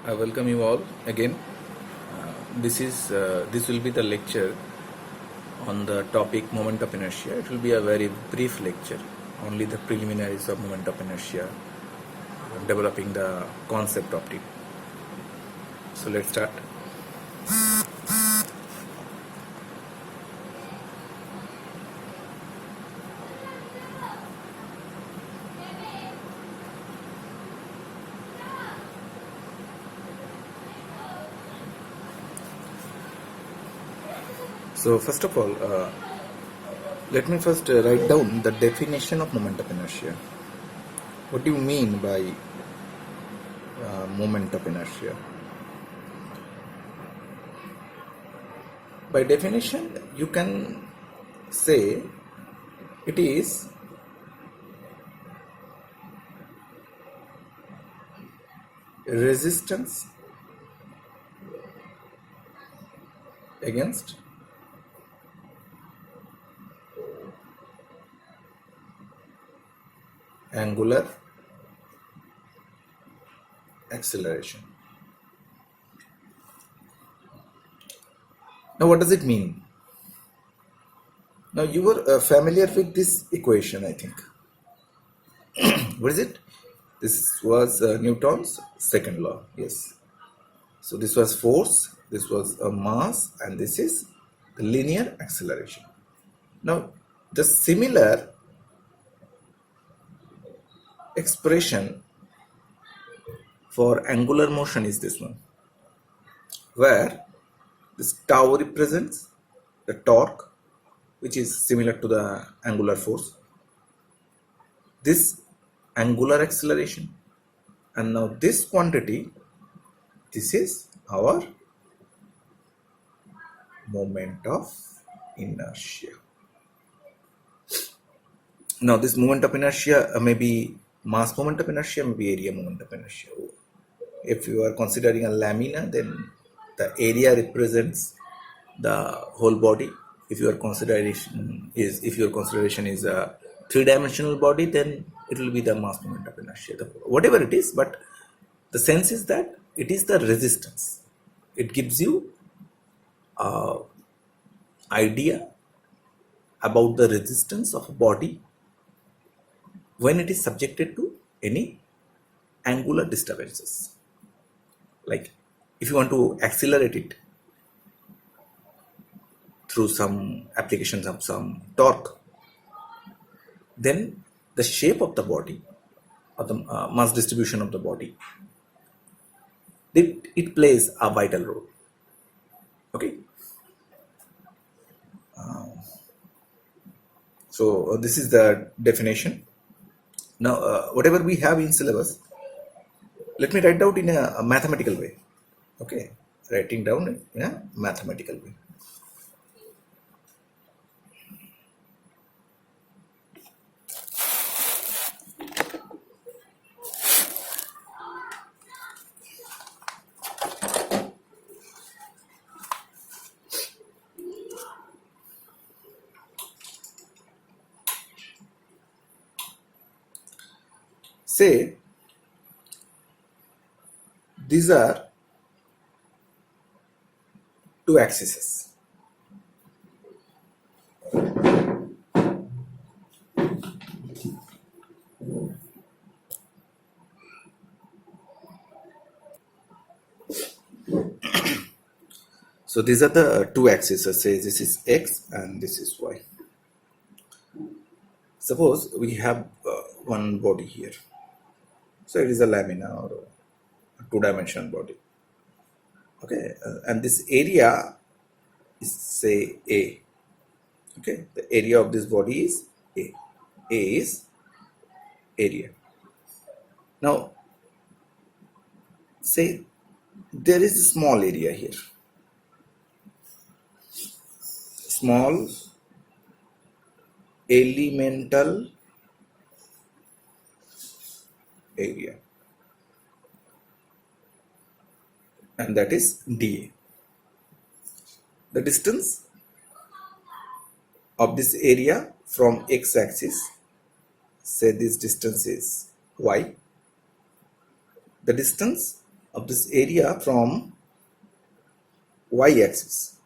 I welcome you all again. This will be the lecture on the topic moment of inertia. It will be a very brief lecture, only the preliminaries of moment of inertia, developing the concept of it. So let's start. So first of all, let me first write down the definition of moment of inertia. What do you mean by moment of inertia? By definition, you can say it is resistance against angular acceleration. Now what does it mean? Now you were familiar with this equation, I think. What is it? This was Newton's second law. Yes. So this was force, this was a mass, and this is the linear acceleration. Now the similar expression for angular motion is this one, where this tau represents the torque, which is similar to the angular force, this angular acceleration, and now this quantity, this is our moment of inertia. Now this moment of inertia may be mass moment of inertia, may be area moment of inertia. If you are considering a lamina, then the area represents the whole body. If your consideration is a three-dimensional body, then it will be the mass moment of inertia, whatever it is. But the sense is that it is the resistance. It gives you an idea about the resistance of a body when it is subjected to any angular disturbances. Like if you want to accelerate it through some applications of some torque, then the shape of the body or the mass distribution of the body, it plays a vital role. Okay. So this is the definition. Now whatever we have in syllabus, let me write down in a mathematical way. Okay, writing down in a mathematical way. Say these are two axes. So these are the two axes. So say this is x and this is y. Suppose we have one body here. So it is a lamina or a two-dimensional body. Okay, and this area is say A. Okay, the area of this body is A. A is area. Now, say there is a small area here. Small elemental area, and that is dA. The distance of this area from x-axis, say this distance is y. The distance of this area from y-axis.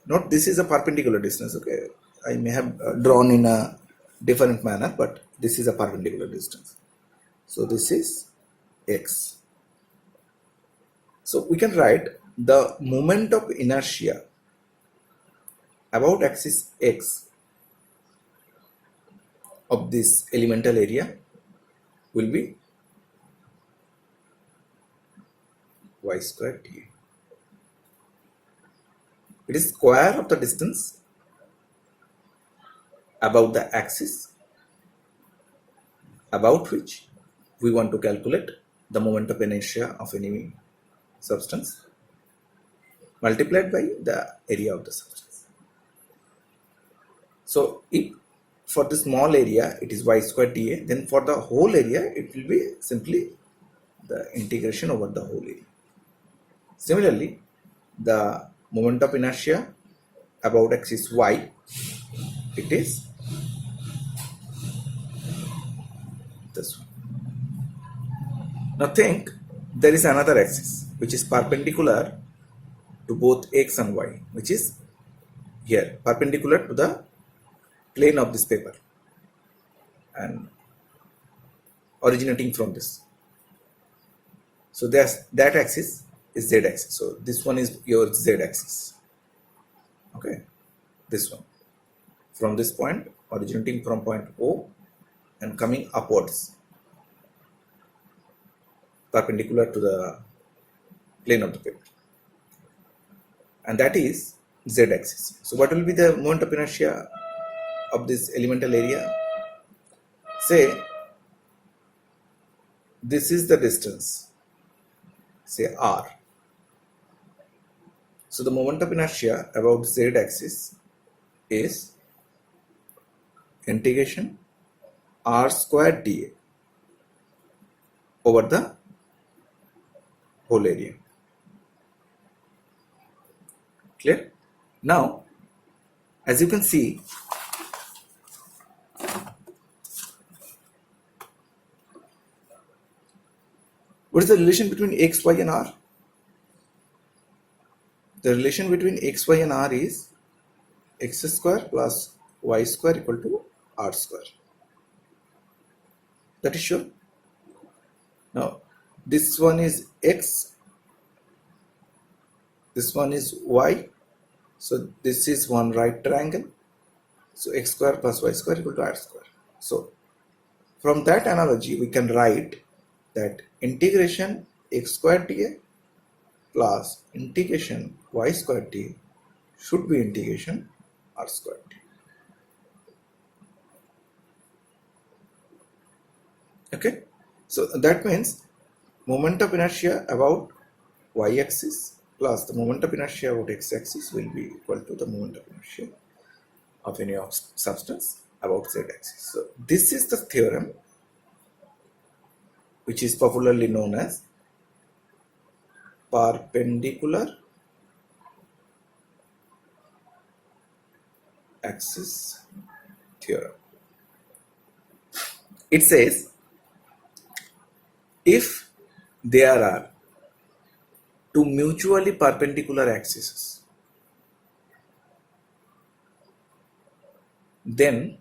Note this is a perpendicular distance. Okay, I may have drawn in a different manner, but this is a perpendicular distance. So this is x. So we can write the moment of inertia about axis x of this elemental area will be y square dA. It is square of the distance about the axis about which we want to calculate the moment of inertia of any substance multiplied by the area of the substance. So if for the small area it is y square dA, then for the whole area it will be simply the integration over the whole area. Similarly, the moment of inertia about axis y, it is this one. Now think there is another axis which is perpendicular to both x and y, which is here, perpendicular to the plane of this paper and originating from this. So that axis is z axis. So this one is your z axis. Okay, this one from this point originating from point O and coming upwards perpendicular to the plane of the paper, and that is z axis. So what will be the moment of inertia of this elemental area? Say this is the distance, say r. So the moment of inertia about z axis is integration r square dA over the whole area. Clear? Now, as you can see, what is the relation between x, y and r? The relation between x, y and r is x square plus y square equal to r square. That is sure. Now, this one is x, this one is y. So this is one right triangle. So x square plus y square equal to r square. So from that analogy, we can write that integration x square dA plus integration y square dA should be integration r square dA. Okay, so that means moment of inertia about y-axis plus the moment of inertia about x-axis will be equal to the moment of inertia of any substance about z-axis. So this is the theorem which is popularly known as perpendicular axis theorem. It says if there are two mutually perpendicular axes, then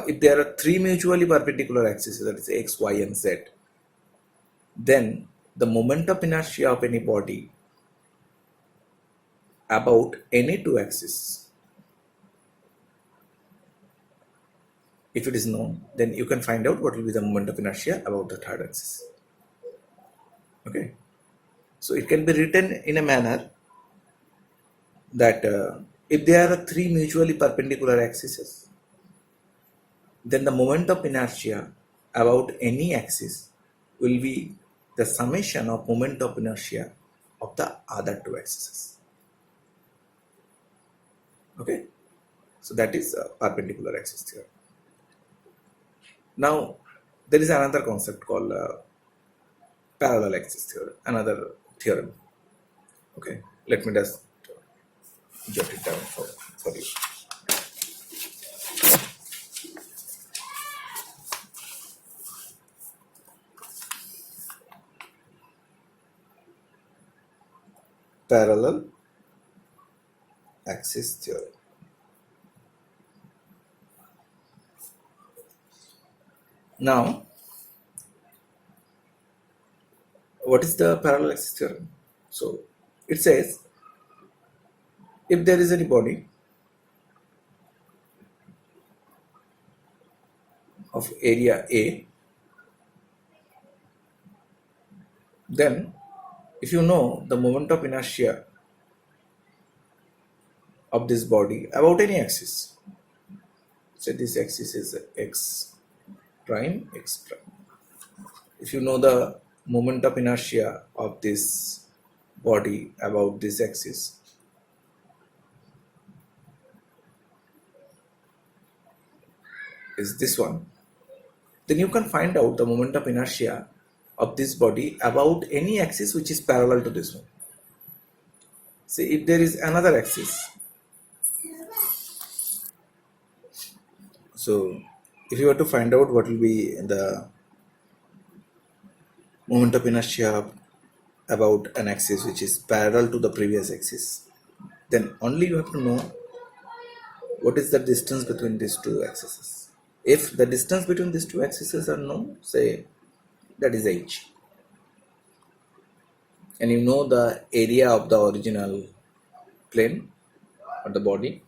if there are three mutually perpendicular axes, that is x, y and z, then the moment of inertia of any body about any two axes, if it is known, then you can find out what will be the moment of inertia about the third axis. Okay, so it can be written in a manner that if there are three mutually perpendicular axes, then the moment of inertia about any axis will be the summation of moment of inertia of the other two axes. Okay, so that is perpendicular axis theorem. Now there is another concept called parallel axis theorem, another theorem. Okay, let me just jot it down for you. parallel axis theorem. Now, what is the parallel axis theorem? So, it says if there is any body of area A, then if you know the moment of inertia of this body about any axis, say this axis is x prime, x prime. If you know the moment of inertia of this body about this axis, is this one, then you can find out the moment of inertia of this body about any axis which is parallel to this one. See, if there is another axis, so if you were to find out what will be the moment of inertia about an axis which is parallel to the previous axis, then only you have to know what is the distance between these two axes. If the distance between these two axes are known, say that is h, and you know the area of the original plane or the body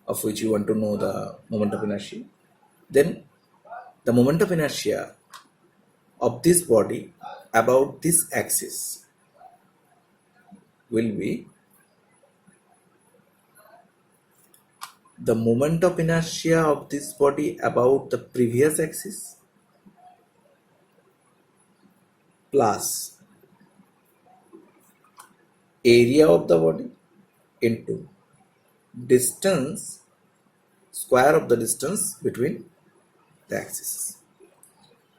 of which you want to know the moment of inertia, then the moment of inertia of this body about this axis will be the moment of inertia of this body about the previous axis plus area of the body into distance, square of the distance between the axes.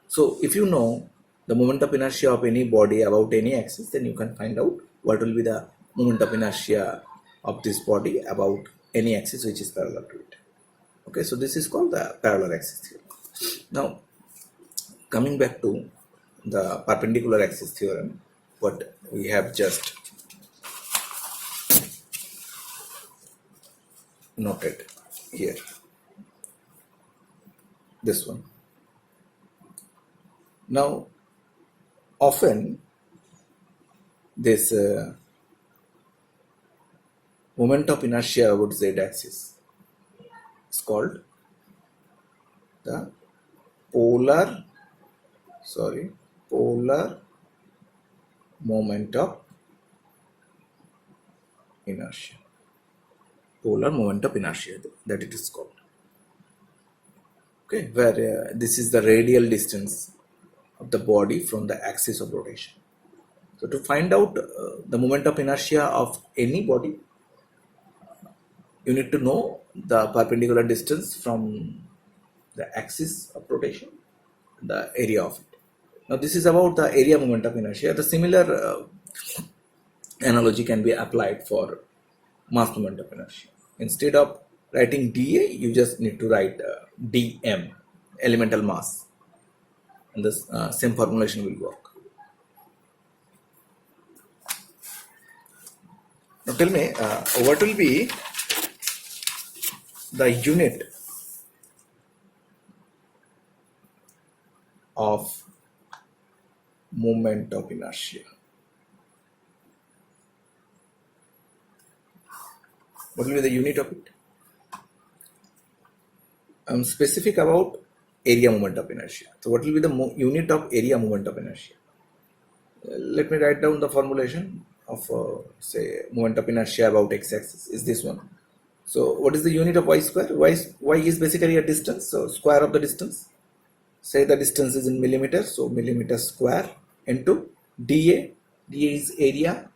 So if you know the moment of inertia of any body about any axis, then you can find out what will be the moment of inertia of this body about any axis which is parallel to it. Okay, so this is called the parallel axis theorem. Now, coming back to the perpendicular axis theorem, what we have just noted here, this one. Now, often this moment of inertia about z axis is called the polar moment of inertia. Polar moment of inertia, that it is called. Okay, where this is the radial distance of the body from the axis of rotation. So to find out the moment of inertia of any body, you need to know the perpendicular distance from the axis of rotation, the area of it. Now this is about the area moment of inertia. The similar analogy can be applied for mass moment of inertia. Instead of writing dA, you just need to write dm, elemental mass, and this same formulation will work. Now tell me, what will be the unit of moment of inertia? What will be the unit of it? I'm specific about area moment of inertia. So what will be the unit of area moment of inertia? Let me write down the formulation of say moment of inertia about x-axis is this one. So what is the unit of y square? Y is basically a distance, so square of the distance. Say the distance is in millimeters, so millimeter square into dA. dA is area.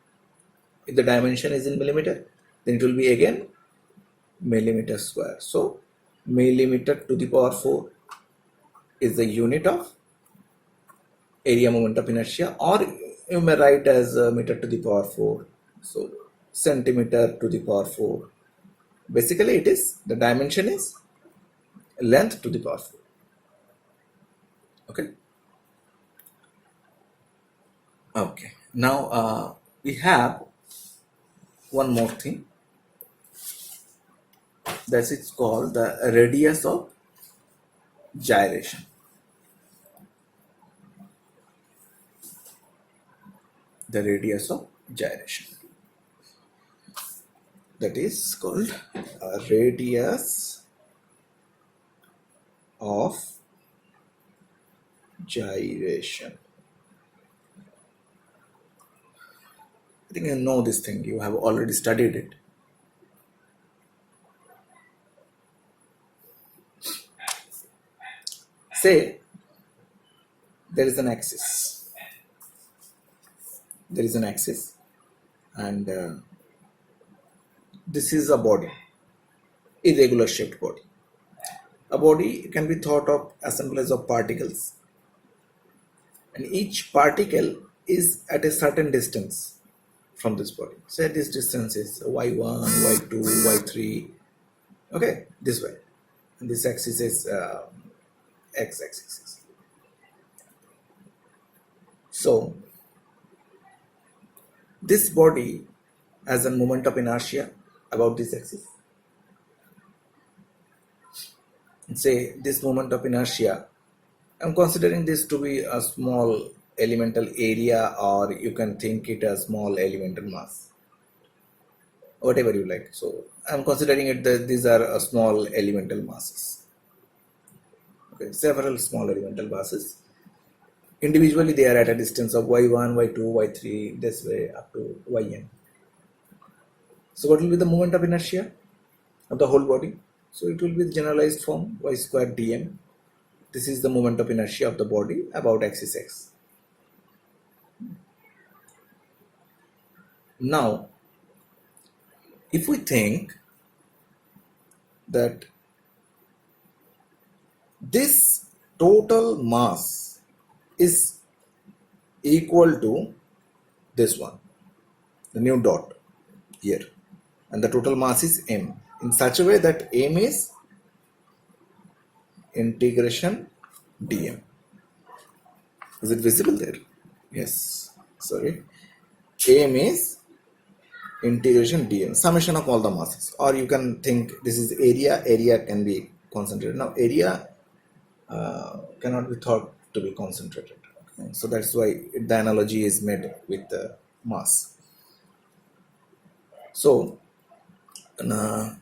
If the dimension is in millimeter, then it will be again millimeter square. So millimeter to the power 4 is the unit of area moment of inertia, or you may write as meter to the power 4. So centimeter to the power 4. Basically it is, the dimension is length to the power 4. Okay. Okay. Now we have one more thing, that is called the radius of gyration. The radius of gyration, that is called radius of gyration. I think you know this thing, you have already studied it. Say there is an axis, and this is a body, irregular shaped body. A body can be thought of assemblage of particles, and each particle is at a certain distance from this body. Say this distance is y1, y2, y3, okay, this way. And this axis is x-axis. So this body has a moment of inertia about this axis. And say this moment of inertia, I'm considering this to be a small elemental area, or you can think it as small elemental mass, whatever you like. So I'm considering it that these are small elemental masses. Okay, several small elemental masses. Individually, they are at a distance of y1, y2, y3, this way up to yn. So what will be the moment of inertia of the whole body? So it will be the generalized form y square dm. This is the moment of inertia of the body about axis x. Now, if we think that this total mass is equal to this one, the new dot here, and the total mass is m, in such a way that m is integration dm. Is it visible there? Yes. Sorry. m is integration dm, summation of all the masses. Or you can think this is area. Area can be concentrated. Now area cannot be thought to be concentrated. Okay? So that's why the analogy is made with the mass. So now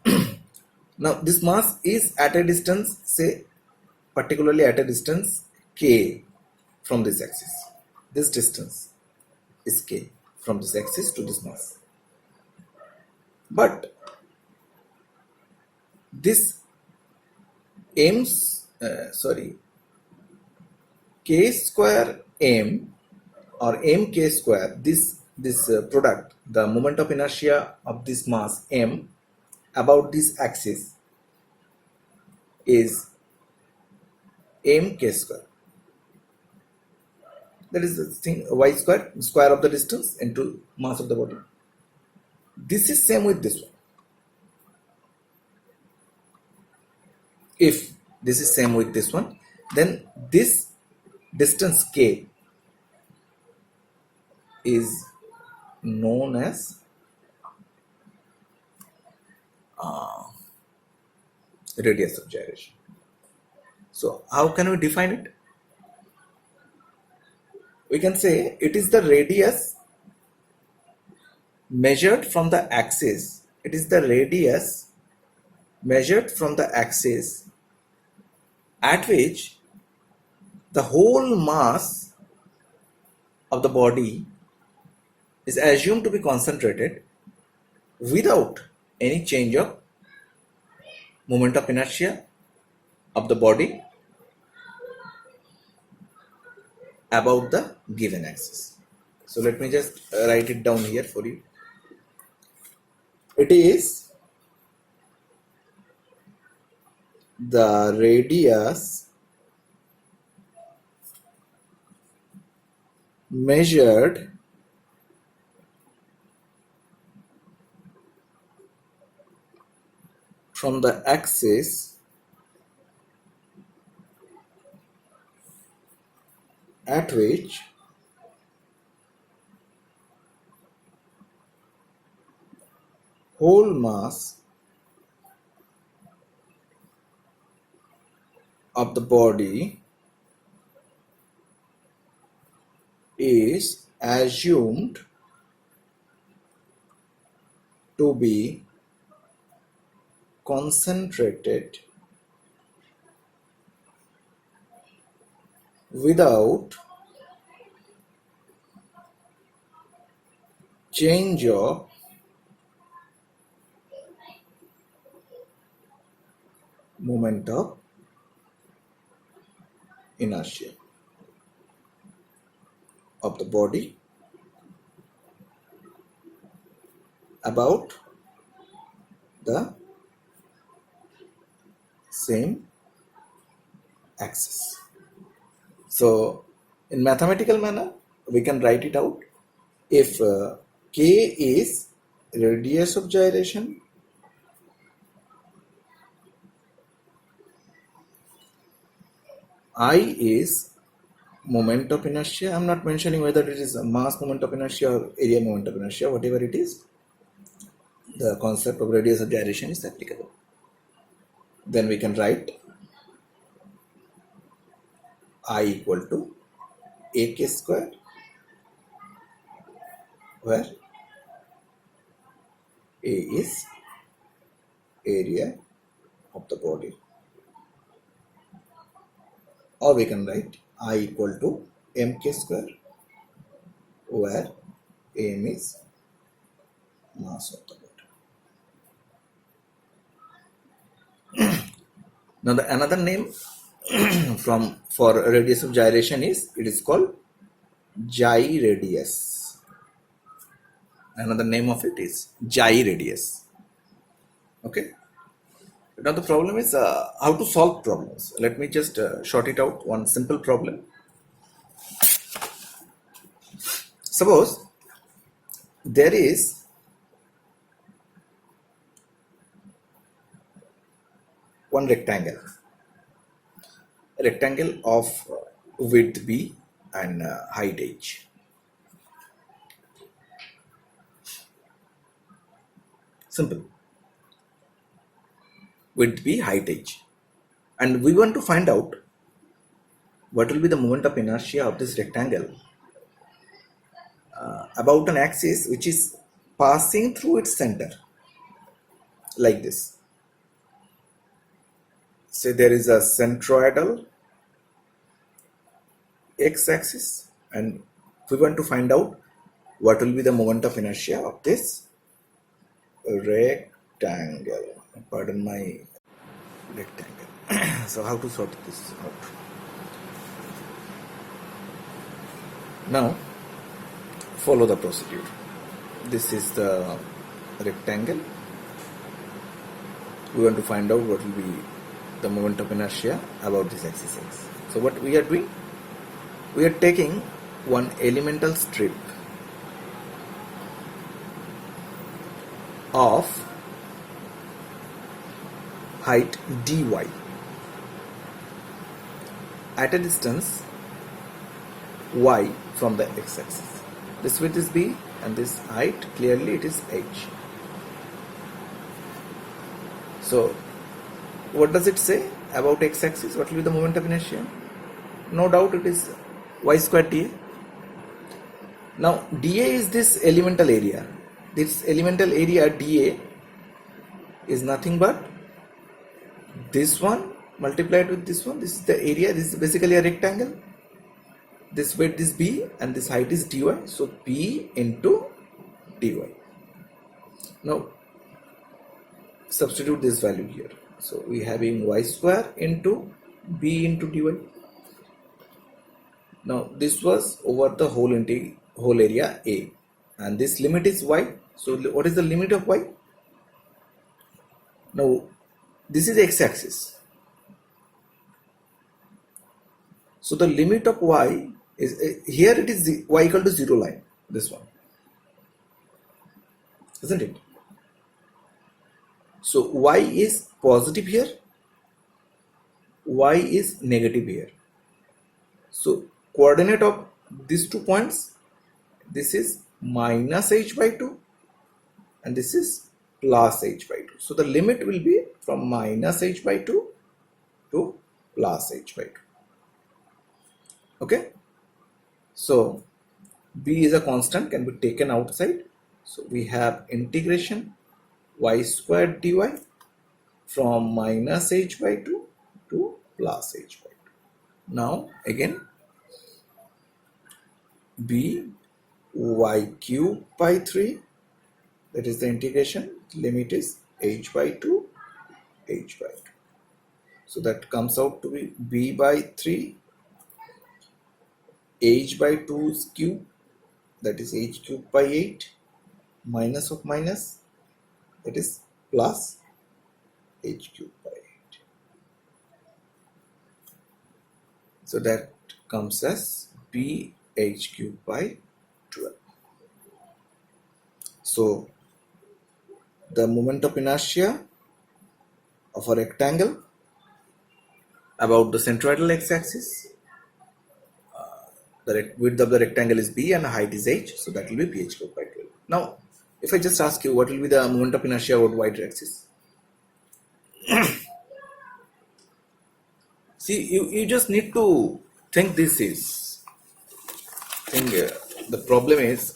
this mass is at a distance, say particularly at a distance k from this axis. This distance is k from this axis to this mass. But this k square m or mk square, this product, the moment of inertia of this mass m about this axis is mk square. That is the thing, y square, square of the distance into mass of the body. This is same with this one. If this is same with this one, then this distance k is known as radius of gyration. So how can we define it? We can say it is the radius measured from the axis. It is the radius measured from the axis at which the whole mass of the body is assumed to be concentrated without any change of moment of inertia of the body about the given axis. So let me just write it down here for you. It is the radius measured from the axis at which whole mass of the body is assumed to be concentrated without change of moment of inertia of the body about the same axis. So in mathematical manner we can write it out. If k is radius of gyration, I is moment of inertia. I'm not mentioning whether it is a mass moment of inertia or area moment of inertia, whatever it is, the concept of radius of gyration is applicable. Then we can write I equal to ak square, where A is area of the body, or we can write I equal to mk square, where m is mass of the body. Now the another name for radius of gyration is, it is called gyradius. Another name of it is gyradius. Okay. Now the problem is how to solve problems. Let me just short it out. One simple problem. Suppose there is one rectangle, a rectangle of width b and height h. Simple. Width b, height h. And we want to find out what will be the moment of inertia of this rectangle about an axis which is passing through its center, like this. Say there is a centroidal x-axis, and we want to find out what will be the moment of inertia of this rectangle. Pardon my rectangle. So how to sort this out? Now follow the procedure. This is the rectangle. We want to find out what will be the moment of inertia about this axis x. So what we are doing? We are taking one elemental strip of height dy at a distance y from the x-axis. This width is b and this height, clearly it is h. So what does it say about x-axis? What will be the moment of inertia? No doubt it is y square dA. Now dA is this elemental area. This elemental area dA is nothing but this one multiplied with this one. This is the area. This is basically a rectangle. This width is b and this height is dy. So b into dy. Now substitute this value here. So we having y square into b into dy. Now this was over the whole area A, and this limit is y. So what is the limit of y? Now this is x-axis. So the limit of y is here, it is y equal to 0 line, this one, isn't it? So y is positive here, y is negative here. So coordinate of these 2 points, this is minus h by 2 and this is plus h by 2. So the limit will be from minus h by 2 to plus h by 2. Okay. So b is a constant, can be taken outside. So we have integration y squared dy from minus h by 2 to plus h by 2. Now again b y cube by 3, that is the integration, limit is h by 2, h by 2. So that comes out to be b by 3, h by 2's cube, that is h cube by 8, minus of minus, that is plus h cube by 8. So that comes as b h cube by 12. So the moment of inertia of a rectangle about the centroidal x-axis, the width of the rectangle is b and height is h, so that will be b h cube by 12. Now, if I just ask you what will be the moment of inertia about y-axis, see, you just need to think this is, the problem is,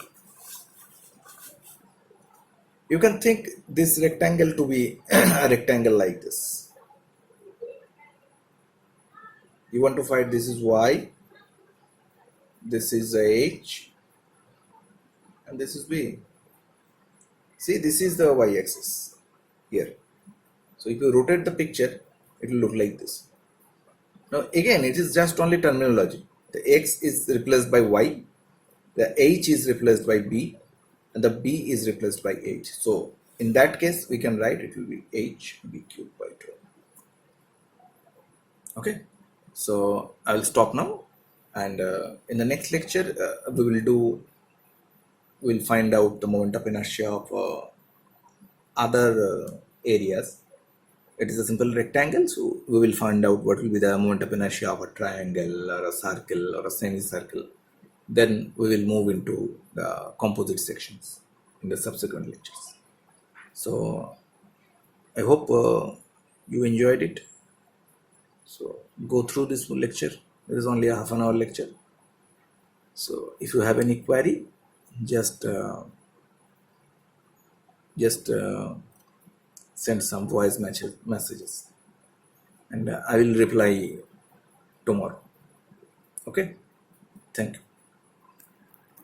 you can think this rectangle to be a rectangle like this. You want to find this is y, this is h, and this is b. See, this is the y-axis here. So if you rotate the picture, it will look like this. Now again, it is just only terminology. The x is replaced by y, the h is replaced by b, and the b is replaced by h. So in that case, we can write it will be h b cubed by 12. Okay, so I will stop now, and in the next lecture we'll find out the moment of inertia of other areas. It is a simple rectangle, so we will find out what will be the moment of inertia of a triangle or a circle or a semicircle. Then we will move into the composite sections in the subsequent lectures. So I hope you enjoyed it. So go through this lecture. It is only a half an hour lecture. So if you have any query, just send some voice messages, and I will reply tomorrow. Okay, thank you.